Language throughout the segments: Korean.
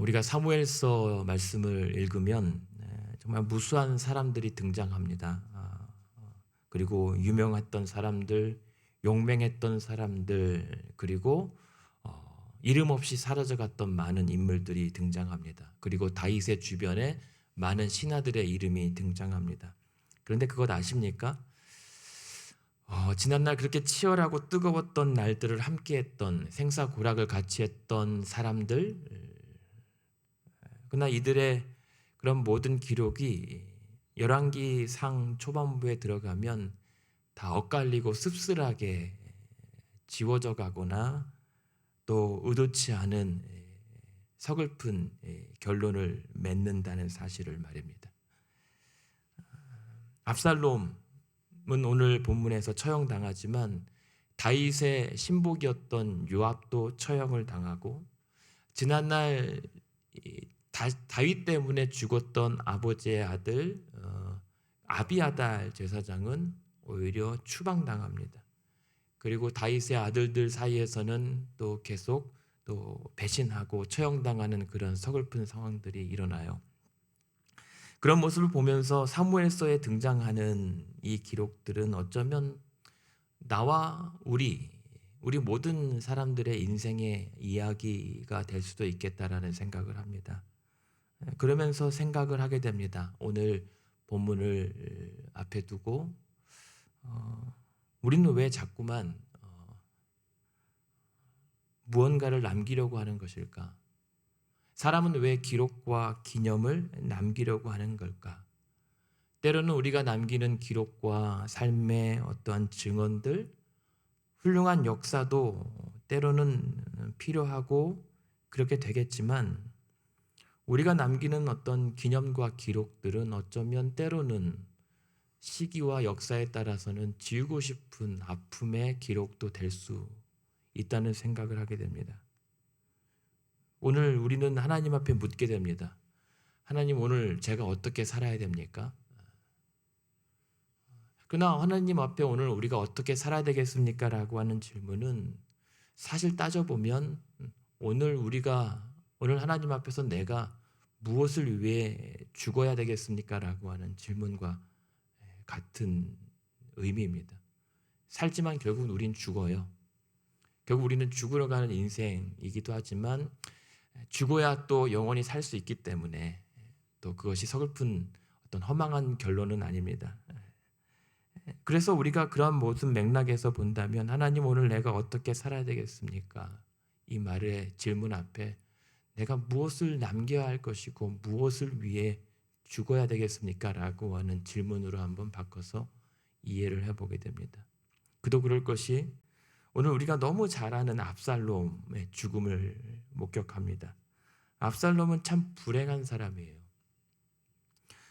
우리가 사무엘서 말씀을 읽으면 정말 무수한 사람들이 등장합니다. 그리고 유명했던 사람들, 용맹했던 사람들, 그리고 이름 없이 사라져갔던 많은 인물들이 등장합니다. 그리고 다윗의 주변에 많은 신하들의 이름이 등장합니다. 그런데 그것 아십니까? 지난날 그렇게 치열하고 뜨거웠던 날들을 함께했던, 생사고락을 같이 했던 사람들, 그러나 이들의 그런 모든 기록이 열왕기상 초반부에 들어가면 다 엇갈리고 씁쓸하게 지워져 가거나 또 의도치 않은 서글픈 결론을 맺는다는 사실을 말입니다. 압살롬은 오늘 본문에서 처형당하지만 다윗의 신복이었던 요압도 처형을 당하고, 지난날 다윗 때문에 죽었던 아버지의 아들 아비아달 제사장은 오히려 추방당합니다. 그리고 다윗의 아들들 사이에서는 또 계속 또 배신하고 처형당하는 그런 서글픈 상황들이 일어나요. 그런 모습을 보면서 사무엘서에 등장하는 이 기록들은 어쩌면 나와 우리 모든 사람들의 인생의 이야기가 될 수도 있겠다라는 생각을 합니다. 그러면서 생각을 하게 됩니다. 오늘 본문을 앞에 두고 우리는 왜 자꾸만 무언가를 남기려고 하는 것일까? 사람은 왜 기록과 기념을 남기려고 하는 걸까? 때로는 우리가 남기는 기록과 삶의 어떠한 증언들, 훌륭한 역사도 때로는 필요하고 그렇게 되겠지만, 우리가 남기는 어떤 기념과 기록들은 어쩌면 때로는 시기와 역사에 따라서는 지우고 싶은 아픔의 기록도 될 수 있다는 생각을 하게 됩니다. 오늘 우리는 하나님 앞에 묻게 됩니다. 하나님, 오늘 제가 어떻게 살아야 됩니까? 그러나 하나님 앞에 오늘 우리가 어떻게 살아야 되겠습니까? 라고 하는 질문은 사실 따져보면 오늘 하나님 앞에서 내가 무엇을 위해 죽어야 되겠습니까? 라고 하는 질문과 같은 의미입니다. 살지만 결국은 우린 죽어요. 결국 우리는 죽으러 가는 인생이기도 하지만 죽어야 또 영원히 살 수 있기 때문에 또 그것이 서글픈 어떤 허망한 결론은 아닙니다. 그래서 우리가 그런 모든 맥락에서 본다면 하나님, 오늘 내가 어떻게 살아야 되겠습니까? 이 말의 질문 앞에 내가 무엇을 남겨야 할 것이고 무엇을 위해 죽어야 되겠습니까? 라고 하는 질문으로 한번 바꿔서 이해를 해보게 됩니다. 그도 그럴 것이 오늘 우리가 너무 잘 아는 압살롬의 죽음을 목격합니다. 압살롬은 참 불행한 사람이에요.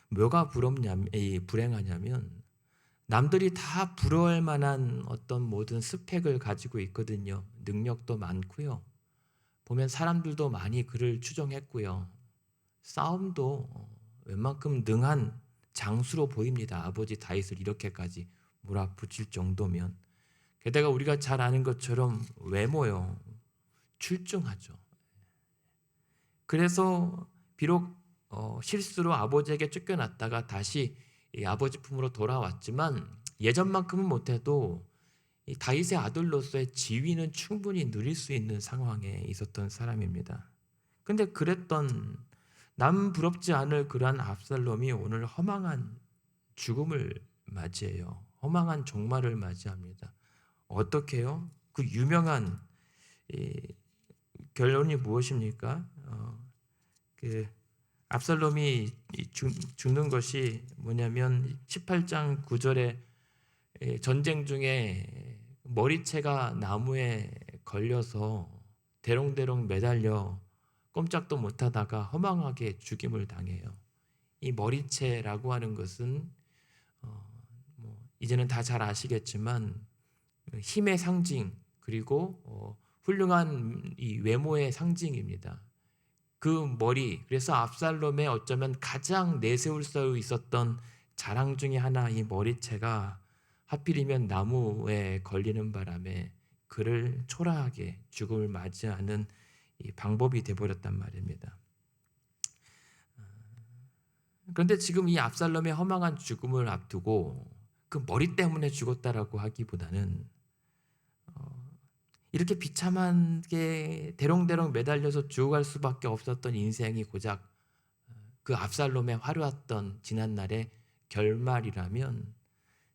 뭐가 불행하냐면 남들이 다 부러워할 만한 어떤 모든 스펙을 가지고 있거든요. 능력도 많고요. 보면 사람들도 많이 그를 추종했고요. 싸움도 웬만큼 능한 장수로 보입니다. 아버지 다윗을 이렇게까지 몰아붙일 정도면. 게다가 우리가 잘 아는 것처럼 외모요, 출중하죠. 그래서 비록 실수로 아버지에게 쫓겨났다가 다시 아버지 품으로 돌아왔지만 예전만큼은 못해도 다윗의 아들로서의 지위는 충분히 누릴 수 있는 상황에 있었던 사람입니다. 근데 그랬던 남 부럽지 않을 그러한 압살롬이 오늘 허망한 죽음을 맞이해요. 허망한 종말을 맞이합니다. 어떻게요? 그 유명한 결론이 무엇입니까? 그 압살롬이 죽는 것이 뭐냐면 18장 9절에 전쟁 중에 머리채가 나무에 걸려서 대롱대롱 매달려 꼼짝도 못하다가 허망하게 죽임을 당해요. 이 머리채라고 하는 것은 이제는 다 잘 아시겠지만 힘의 상징, 그리고 훌륭한 이 외모의 상징입니다. 그 머리, 그래서 압살롬의 어쩌면 가장 내세울 수 있었던 자랑 중에 하나, 이 머리채가 하필이면 나무에 걸리는 바람에 그를 초라하게 죽음을 맞이하는 이 방법이 되어버렸단 말입니다. 그런데 지금 이 압살롬의 허망한 죽음을 앞두고 그 머리 때문에 죽었다라고 하기보다는 이렇게 비참하게 대롱대롱 매달려서 죽어갈 수밖에 없었던 인생이 고작 그 압살롬의 화려했던 지난날의 결말이라면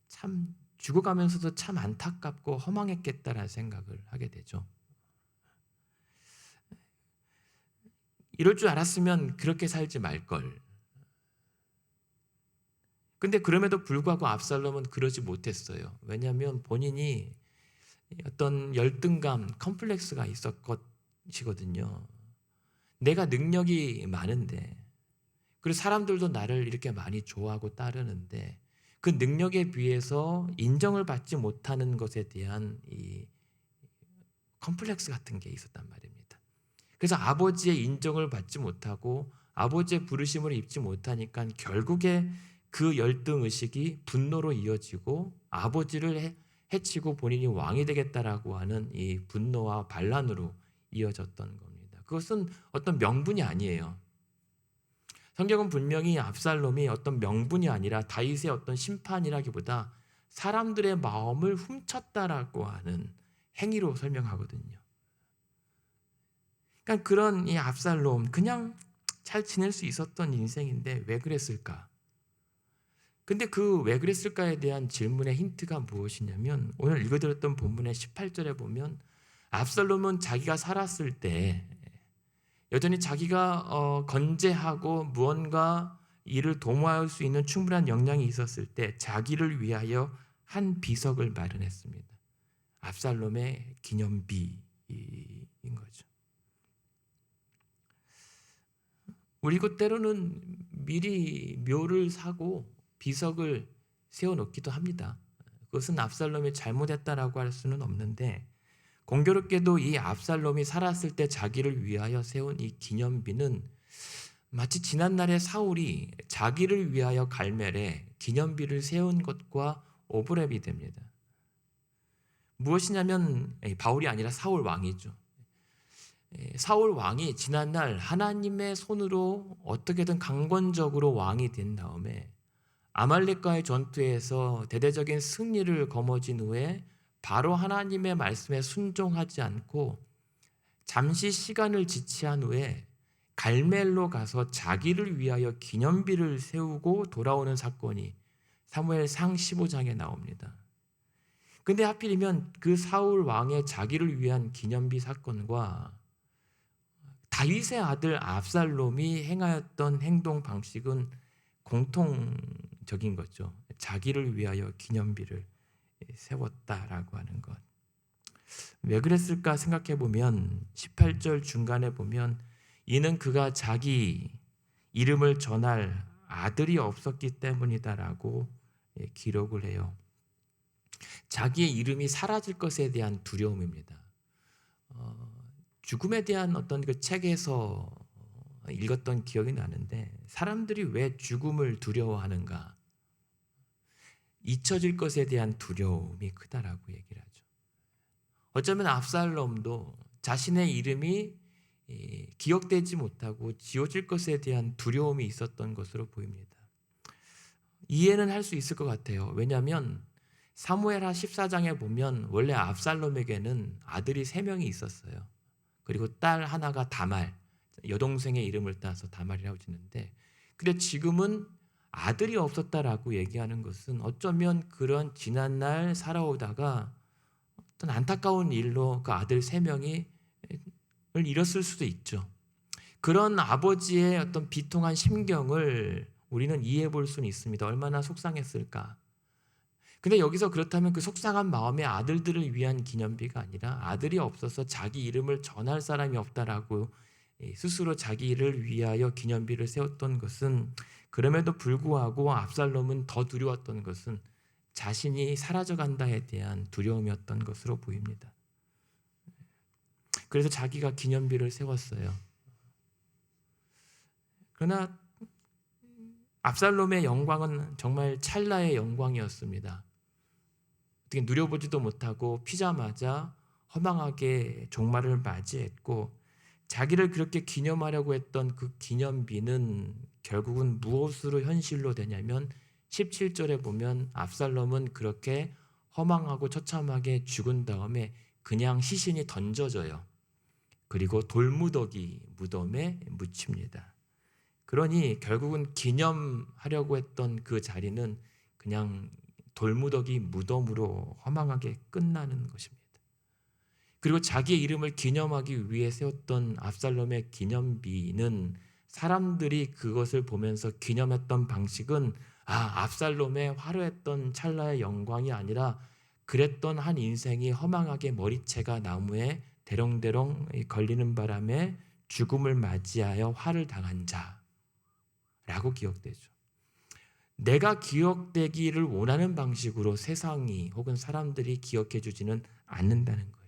참 죽어가면서도 참 안타깝고 허망했겠다라는 생각을 하게 되죠. 이럴 줄 알았으면 그렇게 살지 말걸. 근데 그럼에도 불구하고 압살롬은 그러지 못했어요. 왜냐하면 본인이 어떤 열등감, 컴플렉스가 있었거든요. 내가 능력이 많은데, 그리고 사람들도 나를 이렇게 많이 좋아하고 따르는데 그 능력에 비해서 인정을 받지 못하는 것에 대한 이 컴플렉스 같은 게 있었단 말입니다. 그래서 아버지의 인정을 받지 못하고 아버지의 부르심을 입지 못하니까 결국에 그 열등의식이 분노로 이어지고 아버지를 해치고 본인이 왕이 되겠다라고 하는 이 분노와 반란으로 이어졌던 겁니다. 그것은 어떤 명분이 아니에요. 성경은 분명히 압살롬이 어떤 명분이 아니라 다윗의 어떤 심판이라기보다 사람들의 마음을 훔쳤다라고 하는 행위로 설명하거든요. 그러니까 그런 이 압살롬 그냥 잘 지낼 수 있었던 인생인데 왜 그랬을까? 근데 그 왜 그랬을까에 대한 질문의 힌트가 무엇이냐면 오늘 읽어드렸던 본문의 18절에 보면 압살롬은 자기가 살았을 때 여전히 자기가 건재하고 무언가 이를 도모할 수 있는 충분한 역량이 있었을 때 자기를 위하여 한 비석을 마련했습니다. 압살롬의 기념비인 거죠. 우리도 때로는 미리 묘를 사고 비석을 세워놓기도 합니다. 그것은 압살롬이 잘못했다라고 할 수는 없는데 공교롭게도 이 압살롬이 살았을 때 자기를 위하여 세운 이 기념비는 마치 지난날의 사울이 자기를 위하여 갈멜에 기념비를 세운 것과 오버랩이 됩니다. 무엇이냐면 바울이 아니라 사울 왕이죠. 사울 왕이 지난날 하나님의 손으로 어떻게든 강권적으로 왕이 된 다음에 아말렉과의 전투에서 대대적인 승리를 거머쥔 후에 바로 하나님의 말씀에 순종하지 않고 잠시 시간을 지체한 후에 갈멜로 가서 자기를 위하여 기념비를 세우고 돌아오는 사건이 사무엘상 15장에 나옵니다. 근데 하필이면 그 사울 왕의 자기를 위한 기념비 사건과 다윗의 아들 압살롬이 행하였던 행동 방식은 공통적인 거죠. 자기를 위하여 기념비를 세웠다라고 하는 것. 왜 그랬을까 생각해 보면 18절 중간에 보면 이는 그가 자기 이름을 전할 아들이 없었기 때문이다라고 기록을 해요. 자기의 이름이 사라질 것에 대한 두려움입니다. 죽음에 대한 어떤 그 책에서 읽었던 기억이 나는데 사람들이 왜 죽음을 두려워하는가? 잊혀질 것에 대한 두려움이 크다라고 얘기를 하죠. 어쩌면 압살롬도 자신의 이름이 기억되지 못하고 지워질 것에 대한 두려움이 있었던 것으로 보입니다. 이해는 할 수 있을 것 같아요. 왜냐하면 사무엘하 14장에 보면 원래 압살롬에게는 아들이 3명이 있었어요. 그리고 딸 하나가 다말, 여동생의 이름을 따서 다말이라고 짓는데 근데 지금은 아들이 없었다라고 얘기하는 것은 어쩌면 그런 지난날 살아오다가 어떤 안타까운 일로 그 아들 3명이 잃었을 수도 있죠. 그런 아버지의 어떤 비통한 심경을 우리는 이해해 볼 수는 있습니다. 얼마나 속상했을까. 근데 여기서 그렇다면 그 속상한 마음에 아들들을 위한 기념비가 아니라 아들이 없어서 자기 이름을 전할 사람이 없다라고 스스로 자기를 위하여 기념비를 세웠던 것은 그럼에도 불구하고 압살롬은 더 두려웠던 것은 자신이 사라져간다에 대한 두려움이었던 것으로 보입니다. 그래서 자기가 기념비를 세웠어요. 그러나 압살롬의 영광은 정말 찰나의 영광이었습니다. 어떻게 누려보지도 못하고 피자마자 허망하게 종말을 맞이했고 자기를 그렇게 기념하려고 했던 그 기념비는 결국은 무엇으로 현실로 되냐면 17절에 보면 압살롬은 그렇게 허망하고 처참하게 죽은 다음에 그냥 시신이 던져져요. 그리고 돌무더기 무덤에 묻힙니다. 그러니 결국은 기념하려고 했던 그 자리는 그냥 돌무더기 무덤으로 허망하게 끝나는 것입니다. 그리고 자기의 이름을 기념하기 위해 세웠던 압살롬의 기념비는 사람들이 그것을 보면서 기념했던 방식은 압살롬의 화려했던 찰나의 영광이 아니라 그랬던 한 인생이 허망하게 머리채가 나무에 대롱대롱 걸리는 바람에 죽음을 맞이하여 화를 당한 자라고 기억되죠. 내가 기억되기를 원하는 방식으로 세상이 혹은 사람들이 기억해 주지는 않는다는 거예요.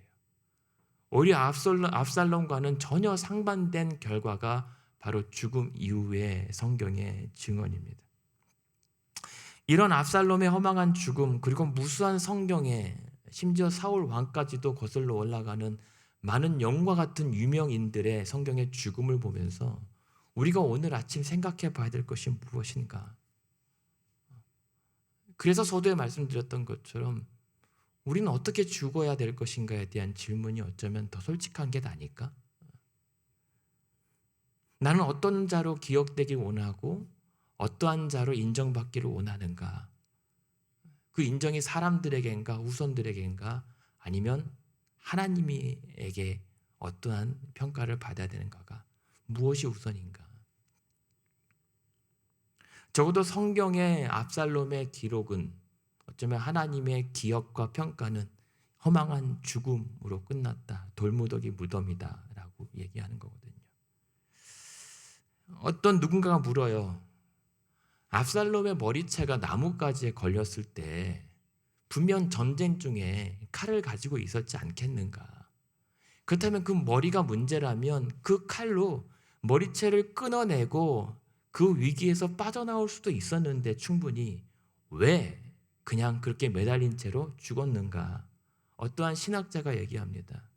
오히려 압살롬과는 전혀 상반된 결과가 바로 죽음 이후의 성경의 증언입니다. 이런 압살롬의 허망한 죽음, 그리고 무수한 성경에 심지어 사울 왕까지도 거슬러 올라가는 많은 영과 같은 유명인들의 성경의 죽음을 보면서 우리가 오늘 아침 생각해 봐야 될 것이 무엇인가? 그래서 서두에 말씀드렸던 것처럼 우리는 어떻게 죽어야 될 것인가에 대한 질문이 어쩌면 더 솔직한 게 나니까. 나는 어떤 자로 기억되길 원하고 어떠한 자로 인정받기를 원하는가? 그 인정이 사람들에게인가 후손들에게인가 아니면 하나님에게 어떠한 평가를 받아야 되는가가 무엇이 우선인가? 적어도 성경의 압살롬의 기록은 어쩌면 하나님의 기억과 평가는 허망한 죽음으로 끝났다. 돌무더기 무덤이다 라고 얘기하는 거거든요. 어떤 누군가가 물어요. 압살롬의 머리채가 나뭇가지에 걸렸을 때 분명 전쟁 중에 칼을 가지고 있었지 않겠는가? 그렇다면 그 머리가 문제라면 그 칼로 머리채를 끊어내고 그 위기에서 빠져나올 수도 있었는데 충분히 왜 그냥 그렇게 매달린 채로 죽었는가? 어떠한 신학자가 얘기합니다.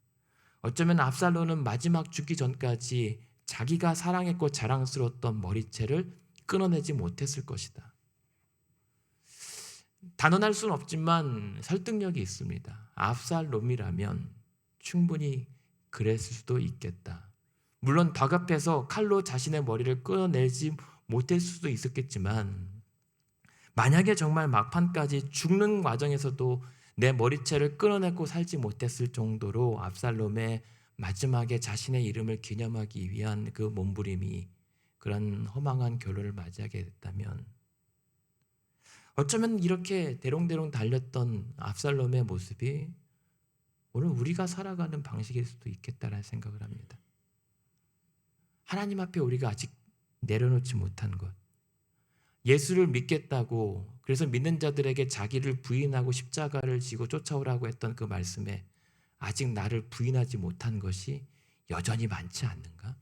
어쩌면 압살롬은 마지막 죽기 전까지 자기가 사랑했고 자랑스러웠던 머리채를 끊어내지 못했을 것이다. 단언할 수는 없지만 설득력이 있습니다. 압살롬이라면 충분히 그랬을 수도 있겠다. 물론 다급해서 칼로 자신의 머리를 끊어내지 못할 수도 있었겠지만 만약에 정말 막판까지 죽는 과정에서도 내 머리채를 끊어내고 살지 못했을 정도로 압살롬의 마지막에 자신의 이름을 기념하기 위한 그 몸부림이 그런 허망한 결론을 맞이하게 됐다면 어쩌면 이렇게 대롱대롱 달렸던 압살롬의 모습이 오늘 우리가 살아가는 방식일 수도 있겠다라는 생각을 합니다. 하나님 앞에 우리가 아직 내려놓지 못한 것, 예수를 믿겠다고 그래서 믿는 자들에게 자기를 부인하고 십자가를 지고 쫓아오라고 했던 그 말씀에 아직 나를 부인하지 못한 것이 여전히 많지 않는가?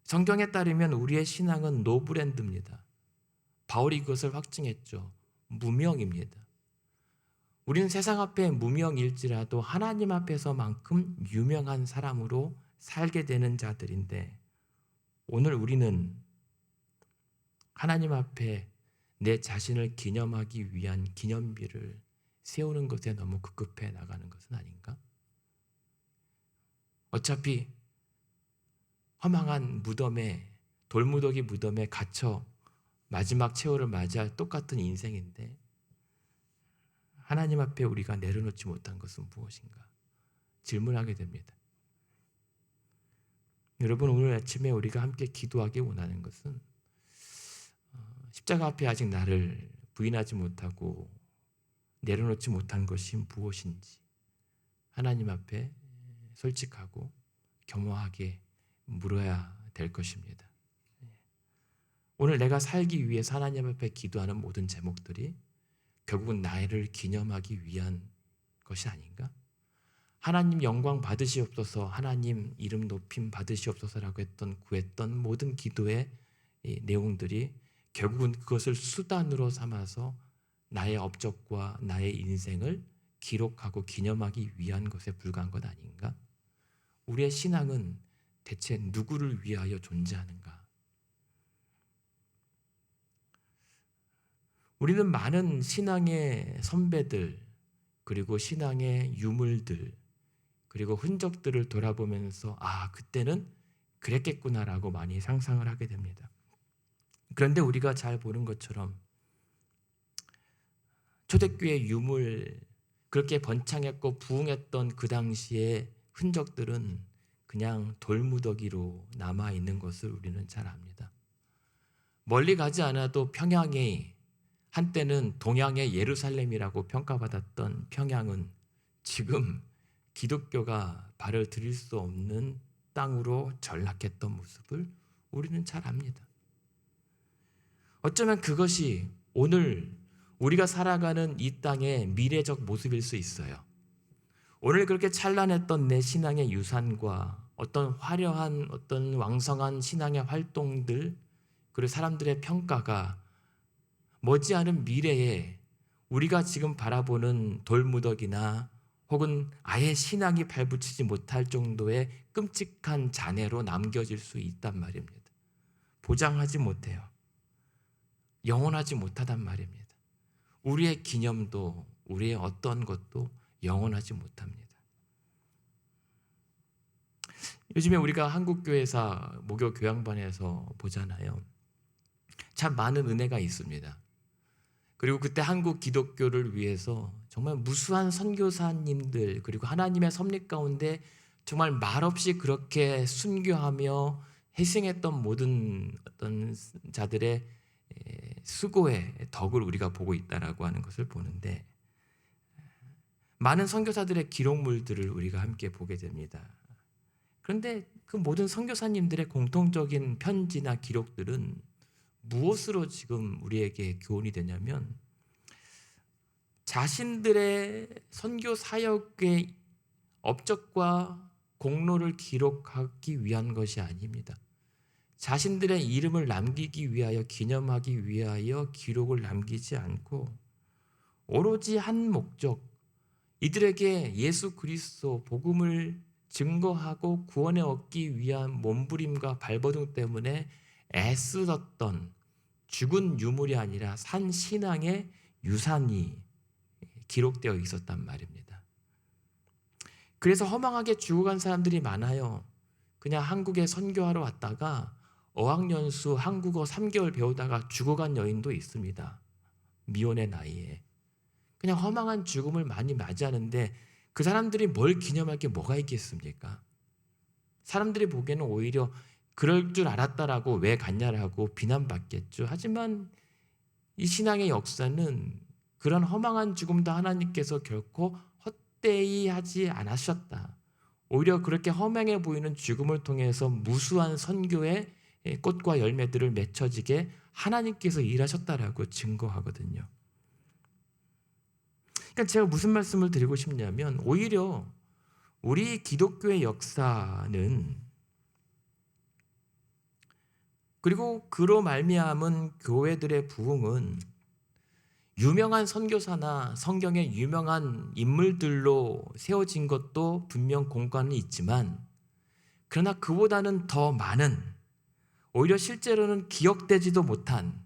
성경에 따르면 우리의 신앙은 노브랜드입니다. 바울이 그것을 확증했죠. 무명입니다. 우리는 세상 앞에 무명일지라도 하나님 앞에서만큼 유명한 사람으로 살게 되는 자들인데 오늘 우리는 하나님 앞에 내 자신을 기념하기 위한 기념비를 세우는 것에 너무 급급해 나가는 것은 아닌가? 어차피 허망한 무덤에 돌무더기 무덤에 갇혀 마지막 최후를 맞이할 똑같은 인생인데 하나님 앞에 우리가 내려놓지 못한 것은 무엇인가? 질문하게 됩니다. 여러분 오늘 아침에 우리가 함께 기도하기 원하는 것은 십자가 앞에 아직 나를 부인하지 못하고 내려놓지 못한 것이 무엇인지 하나님 앞에 솔직하고 겸허하게 물어야 될 것입니다. 오늘 내가 살기 위해서 하나님 앞에 기도하는 모든 제목들이 결국은 나를 기념하기 위한 것이 아닌가? 하나님 영광 받으시옵소서, 하나님 이름 높임 받으시옵소서라고 구했던 모든 기도의 내용들이 결국은 그것을 수단으로 삼아서 나의 업적과 나의 인생을 기록하고 기념하기 위한 것에 불과한 것 아닌가? 우리의 신앙은 대체 누구를 위하여 존재하는가? 우리는 많은 신앙의 선배들, 그리고 신앙의 유물들, 그리고 흔적들을 돌아보면서 그때는 그랬겠구나라고 많이 상상을 하게 됩니다. 그런데 우리가 잘 보는 것처럼 초대교회 유물, 그렇게 번창했고 부흥했던 그 당시의 흔적들은 그냥 돌무더기로 남아있는 것을 우리는 잘 압니다. 멀리 가지 않아도 평양이 한때는 동양의 예루살렘이라고 평가받았던 평양은 지금 기독교가 발을 들일 수 없는 땅으로 전락했던 모습을 우리는 잘 압니다. 어쩌면 그것이 오늘 우리가 살아가는 이 땅의 미래적 모습일 수 있어요. 오늘 그렇게 찬란했던 내 신앙의 유산과 어떤 화려한 어떤 왕성한 신앙의 활동들, 그리고 사람들의 평가가 머지않은 미래에 우리가 지금 바라보는 돌무더기나 혹은 아예 신앙이 발붙이지 못할 정도의 끔찍한 잔해로 남겨질 수 있단 말입니다. 보장하지 못해요. 영원하지 못하단 말입니다. 우리의 기념도, 우리의 어떤 것도 영원하지 못합니다. 요즘에 우리가 한국교회사 목요 교양반에서 보잖아요. 참 많은 은혜가 있습니다. 그리고 그때 한국 기독교를 위해서 정말 무수한 선교사님들, 그리고 하나님의 섭리 가운데 정말 말없이 그렇게 순교하며 희생했던 모든 어떤 자들의 수고의 덕을 우리가 보고 있다라고 하는 것을 보는데, 많은 선교사들의 기록물들을 우리가 함께 보게 됩니다. 그런데 그 모든 선교사님들의 공통적인 편지나 기록들은 무엇으로 지금 우리에게 교훈이 되냐면, 자신들의 선교 사역의 업적과 공로를 기록하기 위한 것이 아닙니다. 자신들의 이름을 남기기 위하여, 기념하기 위하여 기록을 남기지 않고 오로지 한 목적, 이들에게 예수 그리스도 복음을 증거하고 구원에 얻기 위한 몸부림과 발버둥 때문에 애쓰셨던 죽은 유물이 아니라 산 신앙의 유산이 기록되어 있었단 말입니다. 그래서 허망하게 죽어간 사람들이 많아요. 그냥 한국에 선교하러 왔다가 어학연수 한국어 3개월 배우다가 죽어간 여인도 있습니다. 미혼의 나이에. 그냥 허망한 죽음을 많이 맞이하는데 그 사람들이 뭘 기념할 게 뭐가 있겠습니까? 사람들이 보기에는 오히려 그럴 줄 알았다라고 왜 갔냐라고 비난받겠죠. 하지만 이 신앙의 역사는 그런 허망한 죽음도 하나님께서 결코 헛되이 하지 않으셨다. 오히려 그렇게 허망해 보이는 죽음을 통해서 무수한 선교의 꽃과 열매들을 맺혀지게 하나님께서 일하셨다라고 증거하거든요. 그러니까 제가 무슨 말씀을 드리고 싶냐면, 오히려 우리 기독교의 역사는, 그리고 그로 말미암은 교회들의 부흥은 유명한 선교사나 성경의 유명한 인물들로 세워진 것도 분명 공과는 있지만, 그러나 그보다는 더 많은, 오히려 실제로는 기억되지도 못한,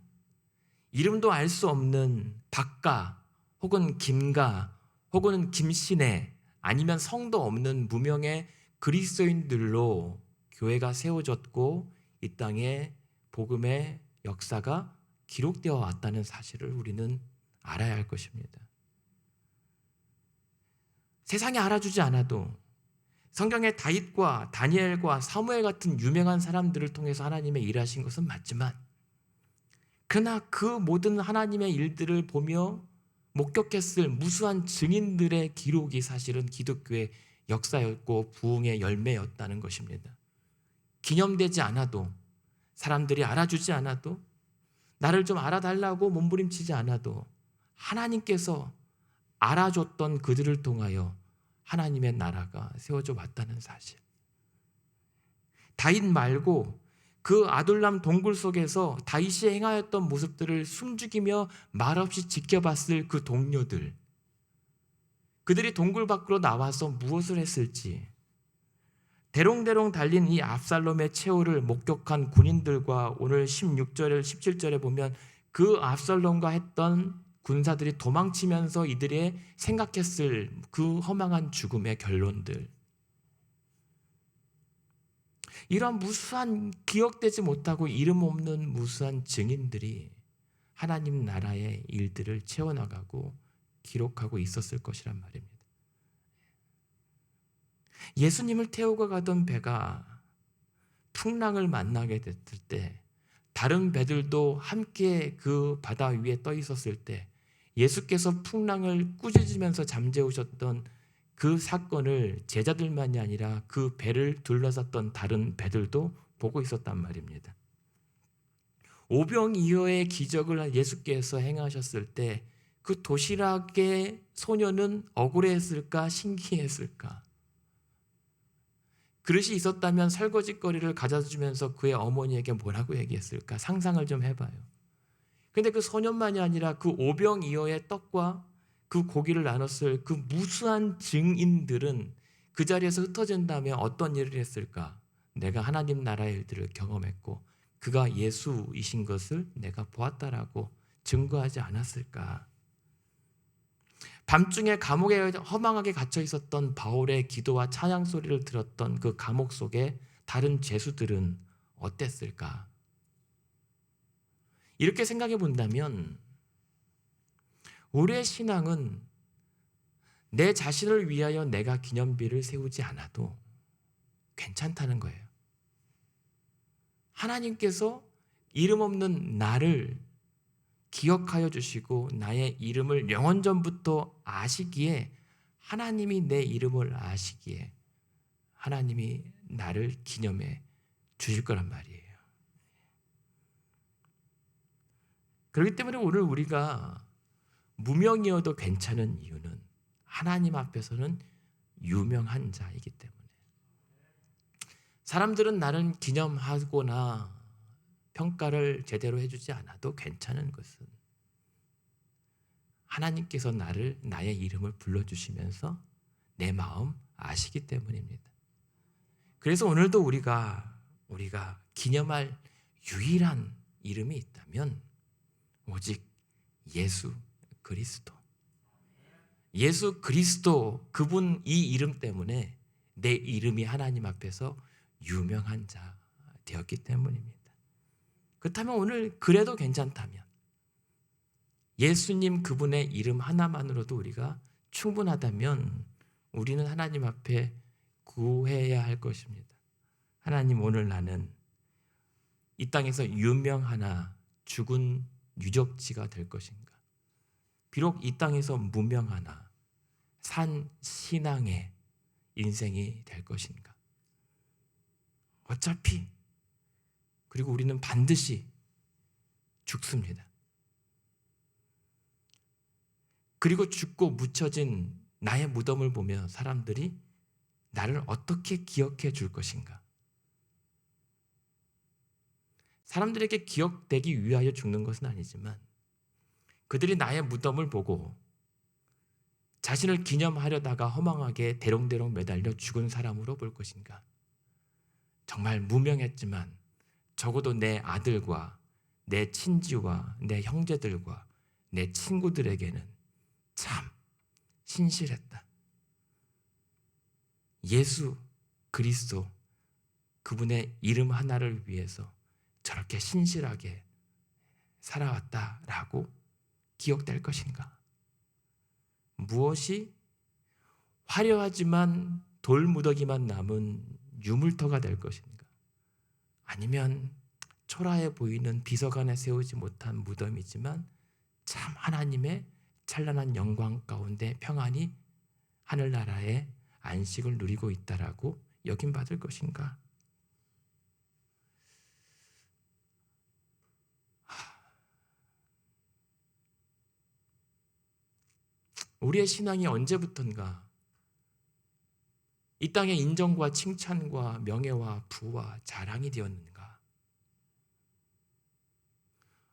이름도 알 수 없는 박가 혹은 김가 혹은 김신혜, 아니면 성도 없는 무명의 그리스도인들로 교회가 세워졌고 이 땅에 복음의 역사가 기록되어 왔다는 사실을 우리는 알아야 할 것입니다. 세상이 알아주지 않아도 성경의 다윗과 다니엘과 사무엘 같은 유명한 사람들을 통해서 하나님의 일하신 것은 맞지만, 그러나 그 모든 하나님의 일들을 보며 목격했을 무수한 증인들의 기록이 사실은 기독교의 역사였고 부흥의 열매였다는 것입니다. 기념되지 않아도, 사람들이 알아주지 않아도, 나를 좀 알아달라고 몸부림치지 않아도 하나님께서 알아줬던 그들을 통하여 하나님의 나라가 세워져 왔다는 사실. 다윗 말고 그 아둘람 동굴 속에서 다윗이 행하였던 모습들을 숨죽이며 말없이 지켜봤을 그 동료들, 그들이 동굴 밖으로 나와서 무엇을 했을지, 대롱대롱 달린 이 압살롬의 최후를 목격한 군인들과 오늘 16절, 17절에 보면 그 압살롬과 했던 군사들이 도망치면서 이들의 생각했을 그 허망한 죽음의 결론들, 이러한 무수한 기억되지 못하고 이름 없는 무수한 증인들이 하나님 나라의 일들을 채워나가고 기록하고 있었을 것이란 말입니다. 예수님을 태우고 가던 배가 풍랑을 만나게 됐을 때, 다른 배들도 함께 그 바다 위에 떠 있었을 때 예수께서 풍랑을 꾸짖으면서 잠재우셨던 그 사건을 제자들만이 아니라 그 배를 둘러쌌던 다른 배들도 보고 있었단 말입니다. 오병이어의 기적을 예수께서 행하셨을 때 그 도시락의 소녀는 억울했을까, 신기했을까? 그릇이 있었다면 설거지거리를 가져다 주면서 그의 어머니에게 뭐라고 얘기했을까? 상상을 좀 해봐요. 근데 그 소년만이 아니라 그 오병이어의 떡과 그 고기를 나눴을 그 무수한 증인들은 그 자리에서 흩어진 다음에 어떤 일을 했을까? 내가 하나님 나라의 일들을 경험했고 그가 예수이신 것을 내가 보았다라고 증거하지 않았을까? 밤중에 감옥에 허망하게 갇혀 있었던 바울의 기도와 찬양 소리를 들었던 그 감옥 속에 다른 죄수들은 어땠을까? 이렇게 생각해 본다면 우리의 신앙은 내 자신을 위하여 내가 기념비를 세우지 않아도 괜찮다는 거예요. 하나님께서 이름 없는 나를 기억하여 주시고 나의 이름을 영원전부터 아시기에, 하나님이 내 이름을 아시기에 하나님이 나를 기념해 주실 거란 말이에요. 그렇기 때문에 오늘 우리가 무명이어도 괜찮은 이유는 하나님 앞에서는 유명한 자이기 때문에. 사람들은 나를 기념하거나 평가를 제대로 해주지 않아도 괜찮은 것은 하나님께서 나의 이름을 불러주시면서 내 마음 아시기 때문입니다. 그래서 오늘도 우리가 기념할 유일한 이름이 있다면 오직 예수 그리스도. 예수 그리스도, 그분 이 이름 때문에 내 이름이 하나님 앞에서 유명한 자 되었기 때문입니다. 그렇다면 오늘 그래도 괜찮다면 예수님 그분의 이름 하나만으로도 우리가 충분하다면 우리는 하나님 앞에 구해야 할 것입니다. 하나님, 오늘 나는 이 땅에서 유명하나 죽은 유적지가 될 것인가? 비록 이 땅에서 무명하나 산 신앙의 인생이 될 것인가? 어차피, 그리고 우리는 반드시 죽습니다. 그리고 죽고 묻혀진 나의 무덤을 보며 사람들이 나를 어떻게 기억해 줄 것인가? 사람들에게 기억되기 위하여 죽는 것은 아니지만 그들이 나의 무덤을 보고 자신을 기념하려다가 허망하게 대롱대롱 매달려 죽은 사람으로 볼 것인가? 정말 무명했지만 적어도 내 아들과 내 친지와 내 형제들과 내 친구들에게는 참 신실했다. 예수 그리스도, 그분의 이름 하나를 위해서 저렇게 신실하게 살아왔다라고 기억될 것인가? 무엇이 화려하지만 돌무더기만 남은 유물터가 될 것인가? 아니면 초라해 보이는 비서관에 세우지 못한 무덤이지만 참 하나님의 찬란한 영광 가운데 평안히 하늘나라의 안식을 누리고 있다라고 여김받을 것인가? 우리의 신앙이 언제부턴가 이 땅의 인정과 칭찬과 명예와 부와 자랑이 되었는가?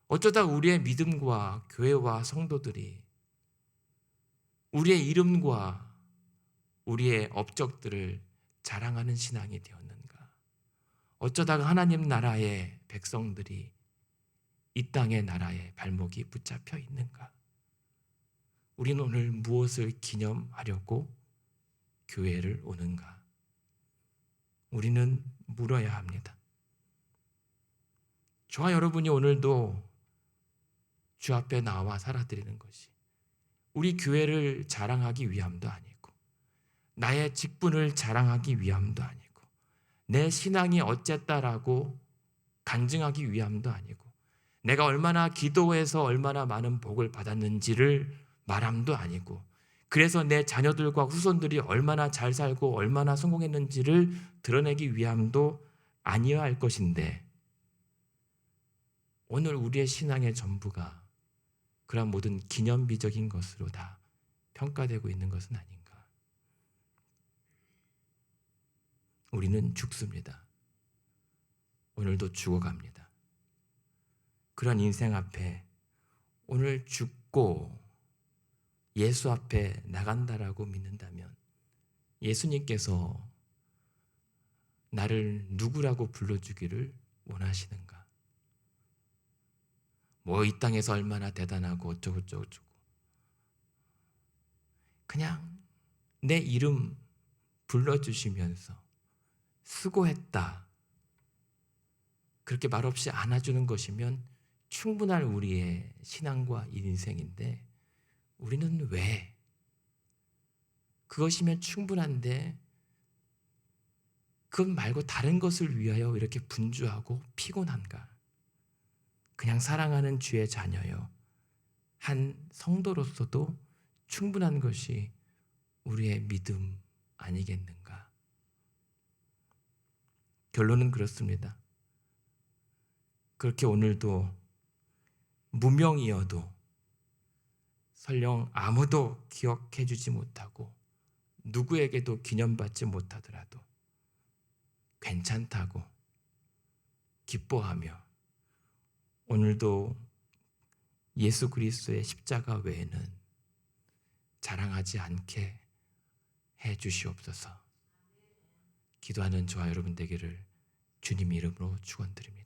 어쩌다 우리의 믿음과 교회와 성도들이 우리의 이름과 우리의 업적들을 자랑하는 신앙이 되었는가? 어쩌다가 하나님 나라의 백성들이 이 땅의 나라에 발목이 붙잡혀 있는가? 우리는 오늘 무엇을 기념하려고 교회를 오는가? 우리는 물어야 합니다. 저와 여러분이 오늘도 주 앞에 나와 살아드리는 것이 우리 교회를 자랑하기 위함도 아니고, 나의 직분을 자랑하기 위함도 아니고, 내 신앙이 어쨌다라고 간증하기 위함도 아니고, 내가 얼마나 기도해서 얼마나 많은 복을 받았는지를 말함도 아니고, 그래서 내 자녀들과 후손들이 얼마나 잘 살고 얼마나 성공했는지를 드러내기 위함도 아니어야 할 것인데, 오늘 우리의 신앙의 전부가 그런 모든 기념비적인 것으로 다 평가되고 있는 것은 아닌가? 우리는 죽습니다. 오늘도 죽어갑니다. 그런 인생 앞에 오늘 죽고 예수 앞에 나간다라고 믿는다면, 예수님께서 나를 누구라고 불러주기를 원하시는가? 이 땅에서 얼마나 대단하고 어쩌고 그냥 내 이름 불러주시면서 수고했다, 그렇게 말없이 안아주는 것이면 충분할 우리의 신앙과 인생인데, 우리는 왜 그것이면 충분한데 그것 말고 다른 것을 위하여 이렇게 분주하고 피곤한가? 그냥 사랑하는 주의 자녀요, 한 성도로서도 충분한 것이 우리의 믿음 아니겠는가? 결론은 그렇습니다. 그렇게 오늘도 무명이어도, 설령 아무도 기억해 주지 못하고 누구에게도 기념받지 못하더라도 괜찮다고 기뻐하며, 오늘도 예수 그리스도의 십자가 외에는 자랑하지 않게 해 주시옵소서. 기도하는 저와 여러분 되기를 주님 이름으로 축원드립니다.